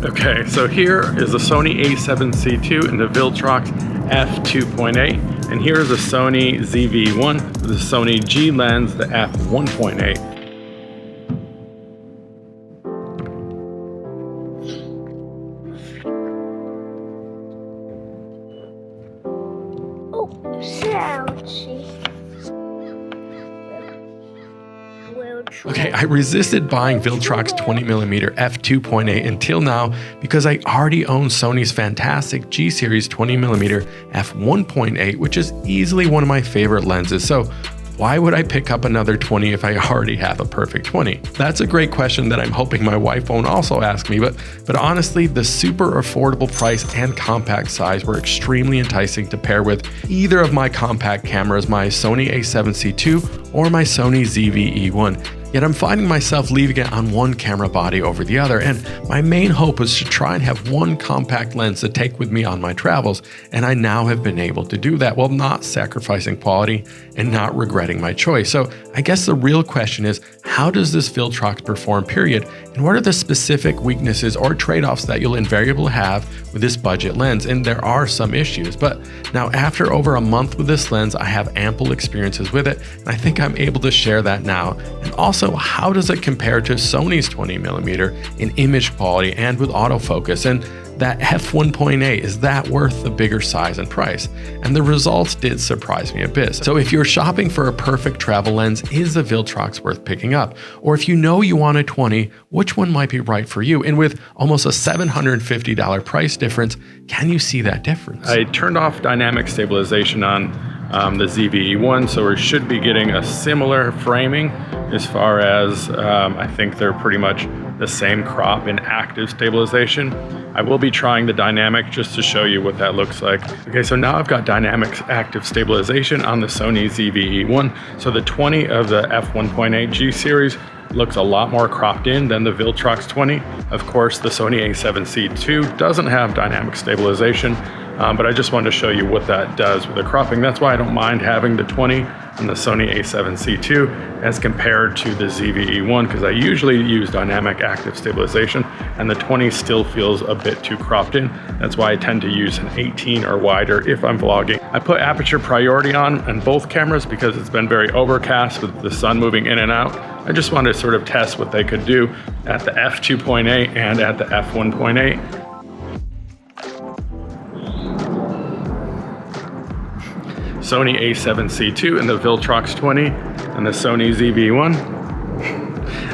Okay, so here is the Sony a7C II and the Viltrox f2.8, and here is the Sony ZV-E1, the Sony G lens, the f1.8. Okay, I resisted buying Viltrox 20mm f2.8 until now because I already own Sony's fantastic G-Series 20mm f1.8, which is easily one of my favorite lenses. So why would I pick up another 20 if I already have a perfect 20? That's a great question that I'm hoping my wife won't also ask me, but honestly, the super affordable price and compact size were extremely enticing to pair with either of my compact cameras, my Sony a7C II or my Sony ZV-E1. Yet I'm finding myself leaving it on one camera body over the other, and my main hope was to try and have one compact lens to take with me on my travels, and I now have been able to do that while not sacrificing quality and not regretting my choice. So I guess the real question is, how does this Viltrox perform, period? And what are the specific weaknesses or trade-offs that you'll invariably have with this budget lens? And there are some issues, but now after over a month with this lens, I have ample experiences with it, and I think I'm able to share that now. And also, how does it compare to Sony's 20mm in image quality and with autofocus? And that f1.8, is that worth the bigger size and price? And the results did surprise me a bit. So if you're shopping for a perfect travel lens, is the Viltrox worth picking up? Or if you know you want a 20, which one might be right for you? And with almost a $750 price difference, can you see that difference? I turned off dynamic stabilization on the ZV-E1, so we should be getting a similar framing as far as I think they're pretty much the same crop in active stabilization. I will be trying the dynamic just to show you what that looks like. Okay, so now I've got dynamic active stabilization on the Sony ZV-E1. So the 20 of the f1.8 G series looks a lot more cropped in than the Viltrox 20. Of course, the Sony a7C II doesn't have dynamic stabilization, but I just wanted to show you what that does with the cropping. That's why I don't mind having the 20 on the Sony a7C II as compared to the ZV-E1, because I usually use dynamic active stabilization and the 20 still feels a bit too cropped in. That's why I tend to use an 18 or wider if I'm vlogging. I put aperture priority on both cameras because it's been very overcast with the sun moving in and out. I just wanted to sort of test what they could do at the f2.8 and at the f1.8. Sony a7C II and the Viltrox 20 and the Sony ZV-E1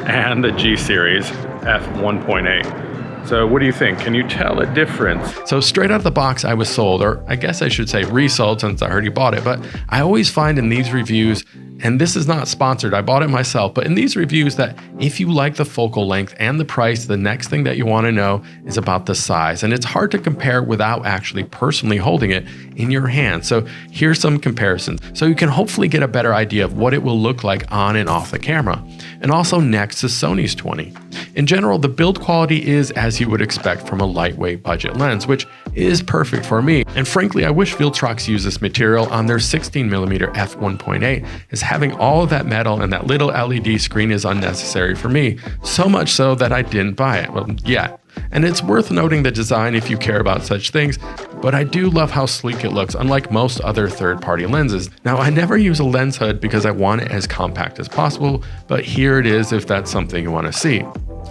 and the G series f1.8. So what do you think? Can you tell a difference? So straight out of the box, I was sold, or I guess I should say resold since I already bought it. But I always find in these reviews, and this is not sponsored, I bought it myself, but in these reviews that if you like the focal length and the price, the next thing that you want to know is about the size. And it's hard to compare without actually personally holding it in your hand. So here's some comparisons. So you can hopefully get a better idea of what it will look like on and off the camera. And also next to Sony's 20. In general, the build quality is as you would expect from a lightweight budget lens, which is perfect for me. And frankly, I wish Viltrox used this material on their 16mm f1.8, as having all of that metal and that little LED screen is unnecessary for me, so much so that I didn't buy it, well, yet. And it's worth noting the design if you care about such things, but I do love how sleek it looks, unlike most other third-party lenses. Now, I never use a lens hood because I want it as compact as possible, but here it is if that's something you want to see.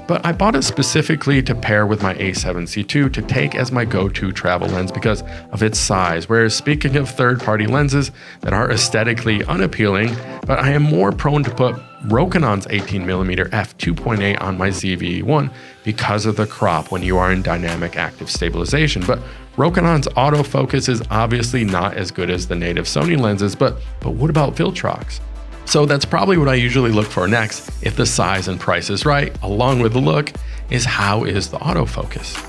But I bought it specifically to pair with my a7C II to take as my go-to travel lens because of its size. Whereas speaking of third-party lenses that are aesthetically unappealing, but I am more prone to put Rokinon's 18mm f2.8 on my ZV-E1 because of the crop when you are in dynamic active stabilization. But Rokinon's autofocus is obviously not as good as the native Sony lenses, but what about Viltrox? So that's probably what I usually look for next, if the size and price is right, along with the look, is how is the autofocus?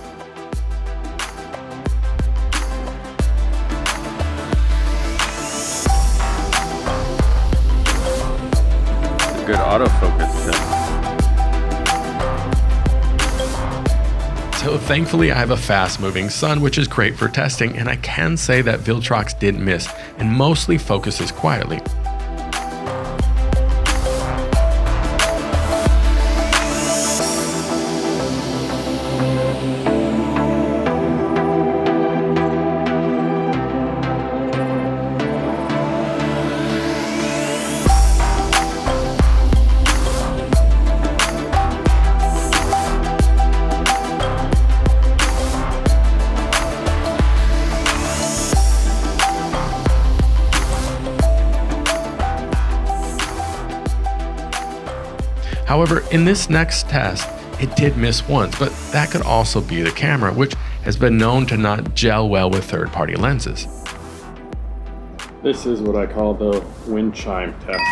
Good autofocus. So thankfully I have a fast moving sun, which is great for testing, and I can say that Viltrox didn't miss and mostly focuses quietly. However, in this next test, it did miss once, but that could also be the camera, which has been known to not gel well with third-party lenses. This is what I call the wind chime test.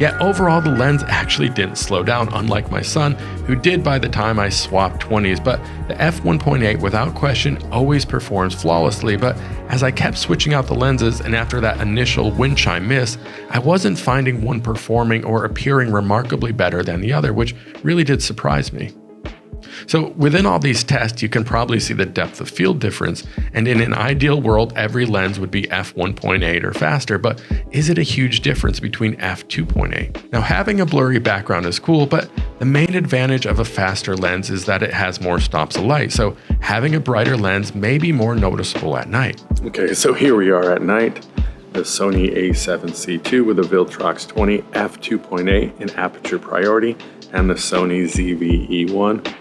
Yet overall, the lens actually didn't slow down, unlike my son, who did by the time I swapped 20s, but the f1.8 without question always performs flawlessly. But as I kept switching out the lenses and after that initial wind chime miss, I wasn't finding one performing or appearing remarkably better than the other, which really did surprise me. So within all these tests, you can probably see the depth of field difference, and in an ideal world, every lens would be f1.8 or faster, but is it a huge difference between f2.8? Now, having a blurry background is cool, but the main advantage of a faster lens is that it has more stops of light, so having a brighter lens may be more noticeable at night. Okay, so here we are at night. The Sony a7C II with a Viltrox 20 f2.8 in aperture priority, and the Sony ZV-E1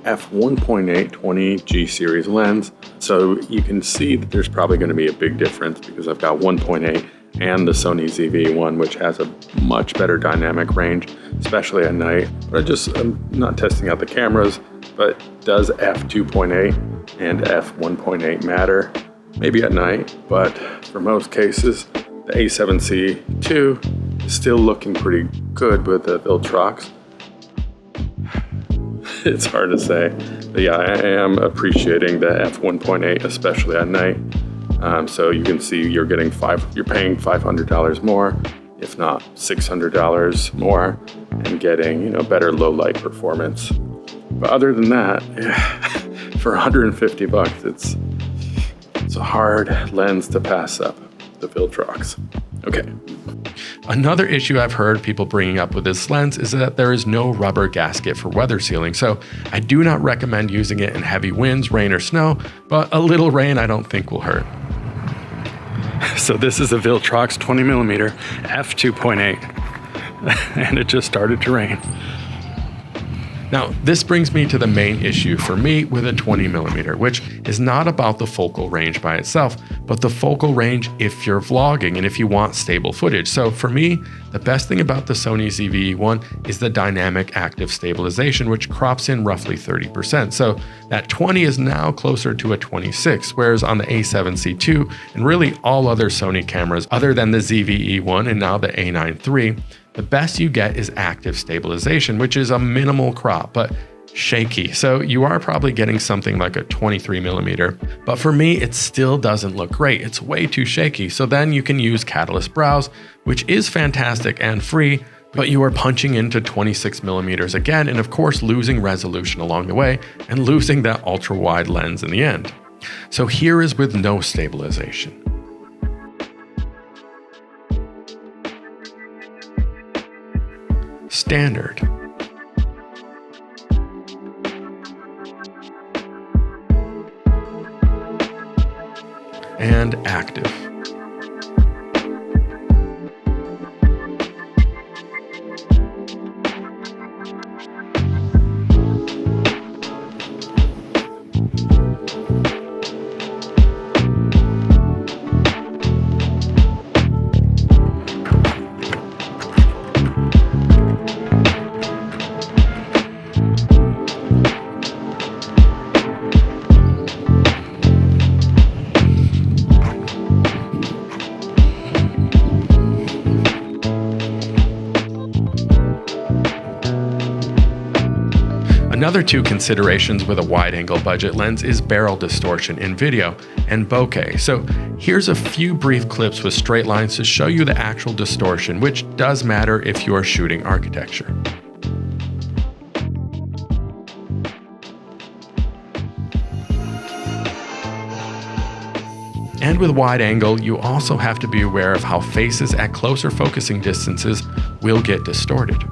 f1.8 20 G series lens. So you can see that there's probably going to be a big difference because I've got 1.8 and the Sony ZV-E1, which has a much better dynamic range, especially at night. But I'm not testing out the cameras, but does f2.8 and f1.8 matter? Maybe at night, but for most cases, the A7C II is still looking pretty good with the Viltrox. It's hard to say, but yeah, I am appreciating the f1.8, especially at night. So you can see you're paying $500 more, if not $600 more, and getting better low light performance. But other than that, for $150, it's a hard lens to pass up, the Viltrox. Okay. Another issue I've heard people bringing up with this lens is that there is no rubber gasket for weather sealing, so I do not recommend using it in heavy winds, rain, or snow, but a little rain I don't think will hurt. So this is a Viltrox 20mm f2.8, and it just started to rain. Now, this brings me to the main issue for me with a 20mm, which is not about the focal range by itself, but the focal range if you're vlogging and if you want stable footage. So for me, the best thing about the Sony ZV-E1 is the dynamic active stabilization, which crops in roughly 30%. So that 20 is now closer to a 26, whereas on the A7C II and really all other Sony cameras other than the ZV-E1 and now the A9 III, the best you get is active stabilization, which is a minimal crop, but shaky. So you are probably getting something like a 23mm, but for me, it still doesn't look great. It's way too shaky. So then you can use Catalyst Browse, which is fantastic and free, but you are punching into 26mm again, and of course, losing resolution along the way and losing that ultra wide lens in the end. So here is with no stabilization. Standard. And active. Another two considerations with a wide-angle budget lens is barrel distortion in video and bokeh. So here's a few brief clips with straight lines to show you the actual distortion, which does matter if you are shooting architecture. And with wide angle, you also have to be aware of how faces at closer focusing distances will get distorted.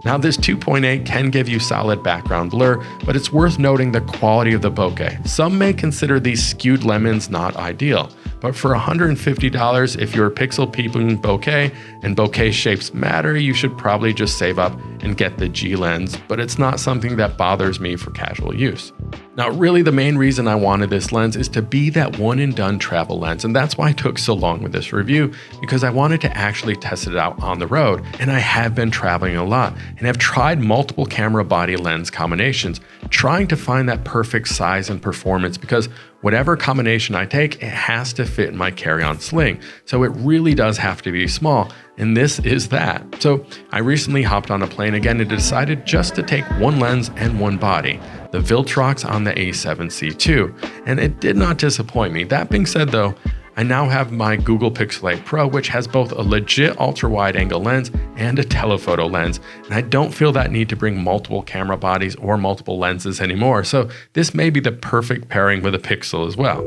Now this 2.8 can give you solid background blur, but it's worth noting the quality of the bokeh. Some may consider these skewed lemons not ideal, but for $150, if you're pixel peeping bokeh and bokeh shapes matter, you should probably just save up and get the G lens, but it's not something that bothers me for casual use. Now, really the main reason I wanted this lens is to be that one and done travel lens, and that's why I took so long with this review, because I wanted to actually test it out on the road, and I have been traveling a lot, and have tried multiple camera body lens combinations, trying to find that perfect size and performance, because whatever combination I take, it has to fit in my carry-on sling, so it really does have to be small, and this is that. So I recently hopped on a plane again and decided just to take one lens and one body, the Viltrox on the A7C II, and it did not disappoint me. That being said though, I now have my Google Pixel 8 Pro, which has both a legit ultra-wide angle lens and a telephoto lens, and I don't feel that need to bring multiple camera bodies or multiple lenses anymore, so this may be the perfect pairing with a Pixel as well.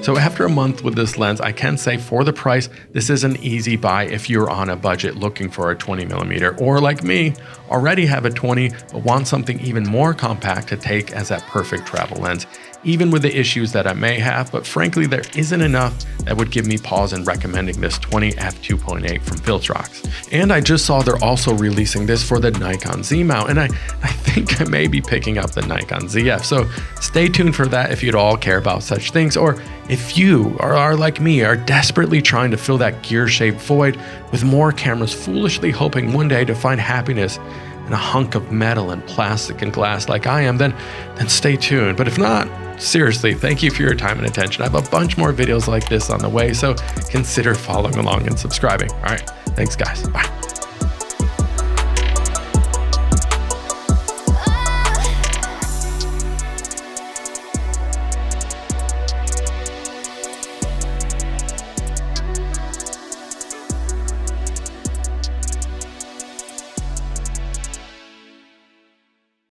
So after a month with this lens, I can say for the price, this is an easy buy if you're on a budget looking for a 20mm, or like me, already have a 20 but want something even more compact to take as that perfect travel lens, even with the issues that I may have, but frankly there isn't enough that would give me pause in recommending this 20 f2.8 from Viltrox. And I just saw they're also releasing this for the Nikon Z mount, and I think I may be picking up the Nikon ZF, so stay tuned for that if you'd all care about such things, or if you are like me, are desperately trying to fill that gear-shaped void with more cameras, foolishly hoping one day to find happiness in a hunk of metal and plastic and glass like I am, then stay tuned. But if not, seriously, thank you for your time and attention. I have a bunch more videos like this on the way, so consider following along and subscribing. All right, thanks guys, bye.